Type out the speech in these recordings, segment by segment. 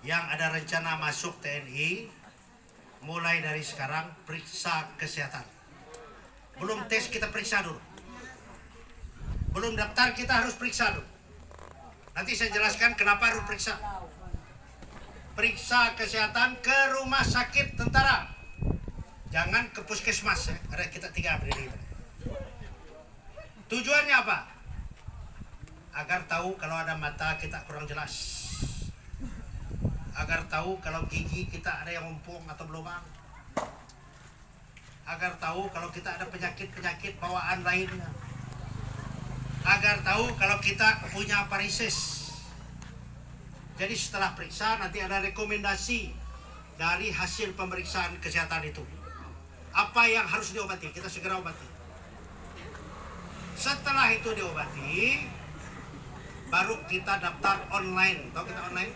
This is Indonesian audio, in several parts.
yang ada rencana masuk TNI, mulai dari sekarang periksa kesehatan. Belum tes kita periksa dulu. Belum daftar kita harus periksa dulu. Nanti saya jelaskan kenapa harus periksa. Periksa kesehatan ke rumah sakit tentara. Jangan ke puskesmas ya. Ada kita 3 berdiri. Tujuannya apa? Agar tahu kalau ada mata kita kurang jelas. Agar tahu kalau gigi kita ada yang ompong atau berlubang. Agar tahu kalau kita ada penyakit-penyakit bawaan lainnya. Agar tahu kalau kita punya varises. Jadi setelah periksa nanti ada rekomendasi dari hasil pemeriksaan kesehatan itu. Apa yang harus diobati, kita segera obati. Setelah itu diobati, baru kita daftar online. Tahu kita online?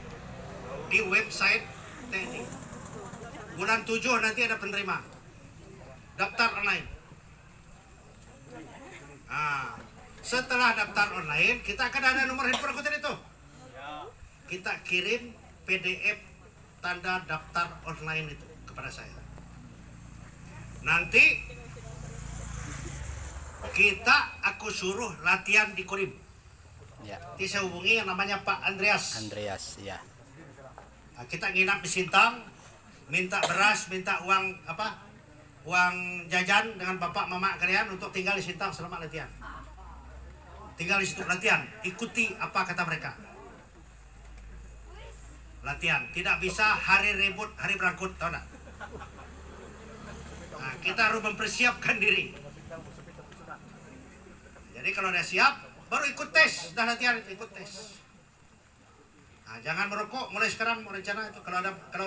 Di website TNI. Bulan 7 nanti ada penerima. Daftar online. Nah, setelah daftar online, kita akan ada nomor handphone aku tadi itu. Kita kirim PDF tanda daftar online itu kepada saya. Nanti aku suruh latihan di Korim. Ya. Nanti saya hubungi yang namanya Pak Andreas. Andreas, ya. Nah, kita nginap di Sintang, minta beras, minta uang uang jajan dengan bapak mama kalian untuk tinggal di Sintang selama latihan. Tinggal di situ latihan, ikuti apa kata mereka. Latihan, tidak bisa hari ribut, hari berangkut, tahu tak? Nah, kita harus mempersiapkan diri. Jadi kalau udah siap, baru ikut tes, sudah latihan ikut tes. Nah, jangan merokok mulai sekarang rencana itu kalau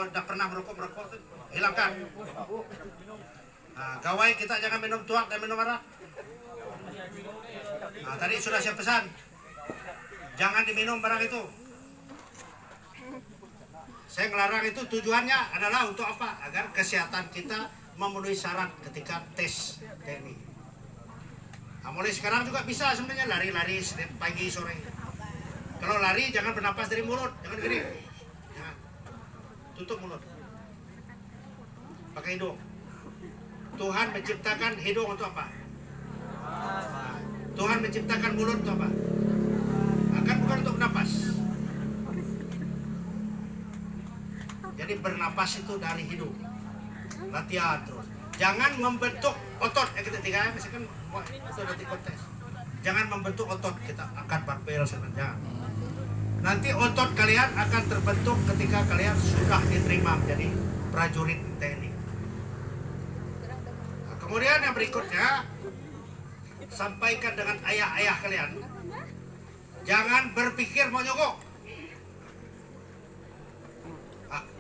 udah pernah merokok itu hilangkan. Nah, gawai kita jangan minum tuak dan minum arak. Nah, tadi sudah saya pesan, jangan diminum barang itu. Saya ngelarang itu tujuannya adalah untuk apa? Agar kesehatan kita memenuhi syarat ketika tes TNI. Nah, mulai sekarang juga bisa sebenarnya lari-lari pagi sore. Kalau lari jangan bernapas dari mulut, jangan gini. Jangan. Tutup mulut. Pakai hidung. Tuhan menciptakan hidung untuk apa? Nah, Tuhan menciptakan mulut untuk apa? Akan bukan untuk bernapas. Jadi bernapas itu dari hidung. Latihan terus. Jangan membentuk otot. Ketika misalkan itu nanti kontes. Jangan membentuk otot, kita akan barbel sebenarnya. Nanti otot kalian akan terbentuk ketika kalian sudah diterima menjadi prajurit TNI. Nah, kemudian yang berikutnya, sampaikan dengan ayah-ayah kalian, jangan berpikir mau nyogok.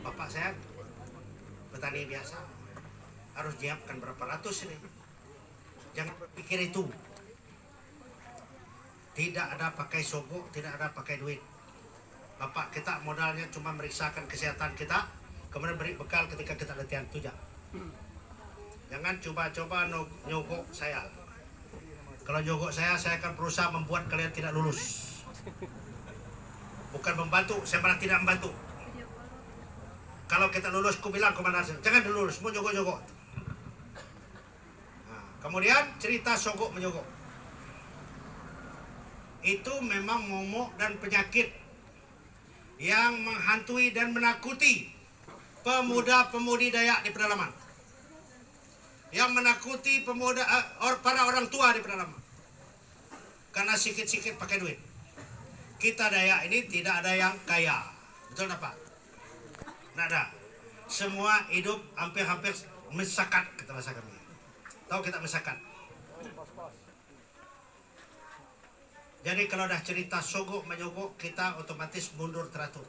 Bapak saya petani biasa, harus nyiapkan berapa ratus ini. Jangan berpikir itu. Tidak ada pakai sogok, tidak ada pakai duit. Bapak kita modalnya cuma meriksakan kesehatan kita, kemudian beri bekal ketika kita latihan itu aja. Jangan coba-coba nyogok saya. Kalau nyogok saya akan berusaha membuat kalian tidak lulus. Bukan membantu, saya malah tidak membantu. Kalau kita lulus, aku bilang komandan, jangan lulus, mau nyogok-nyogok. Nah, kemudian cerita sogok menyogok. Itu memang momok dan penyakit yang menghantui dan menakuti pemuda-pemudi Dayak di pedalaman. Yang menakuti para orang tua di pedalaman. Karena sikit-sikit pakai duit. Kita Dayak ini tidak ada yang kaya. Betul tak Pak? Tidak ada. Semua hidup hampir-hampir mesakat, kata bahasa kami. Tahu kita mesakat? Jadi kalau dah cerita sogok menyogok, kita otomatis mundur teratur.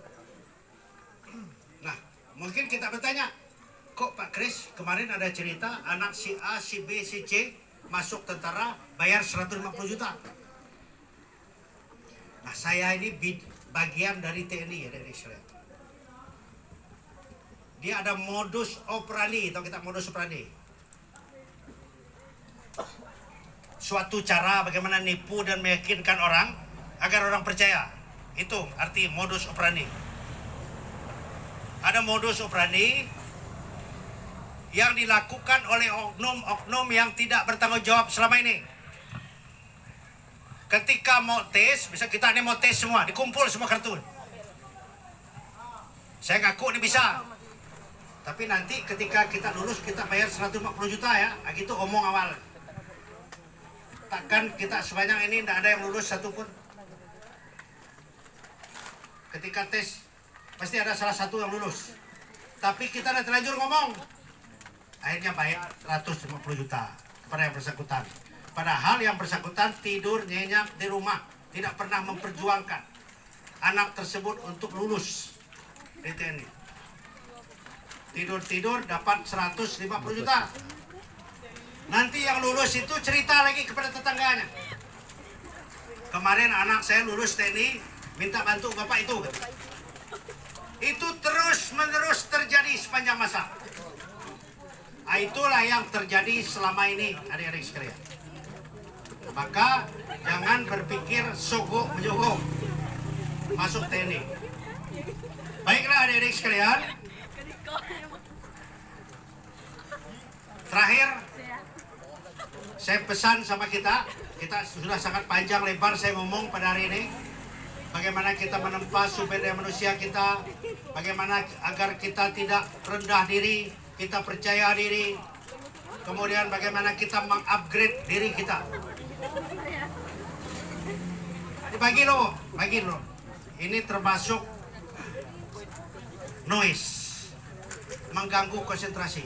Nah, mungkin kita bertanya, kok Pak Kris kemarin ada cerita anak si A, si B, si C masuk tentara bayar 150 juta. Nah, saya ini bagian dari TNI ya, dari Israel. Dia ada modus operandi, tahu kita modus operandi? Suatu cara bagaimana nipu dan meyakinkan orang agar orang percaya. Itu arti modus operandi. ada modus operandi yang dilakukan oleh oknum-oknum yang tidak bertanggung jawab selama ini. Ketika mau tes, bisa kita ini mau tes semua, dikumpul semua kartu. Saya ngaku ini bisa. Tapi nanti ketika kita lulus kita bayar 150 juta ya, gitu omong awal. Takkan kita sebanyak ini tidak ada yang lulus satupun. Ketika tes pasti ada salah satu yang lulus. Tapi kita udah terlanjur ngomong. Akhirnya bayar 150 juta kepada yang bersangkutan. Padahal yang bersangkutan tidur nyenyak di rumah, tidak pernah memperjuangkan anak tersebut untuk lulus di TNI. Tidur-tidur dapat 150 juta. Nanti yang lulus itu cerita lagi kepada tetangganya. Kemarin anak saya lulus TNI, minta bantu bapak itu. Itu terus-menerus terjadi sepanjang masa. Itulah yang terjadi selama ini, adik-adik sekalian. Maka jangan berpikir sogok menyogok masuk TNI. Baiklah adik-adik sekalian. Terakhir, saya pesan sama kita sudah sangat panjang lebar saya ngomong pada hari ini. Bagaimana kita menempa sumber daya manusia kita, bagaimana agar kita tidak rendah diri, kita percaya diri, kemudian bagaimana kita mengupgrade diri kita. Bagi lo. Ini termasuk noise, mengganggu konsentrasi.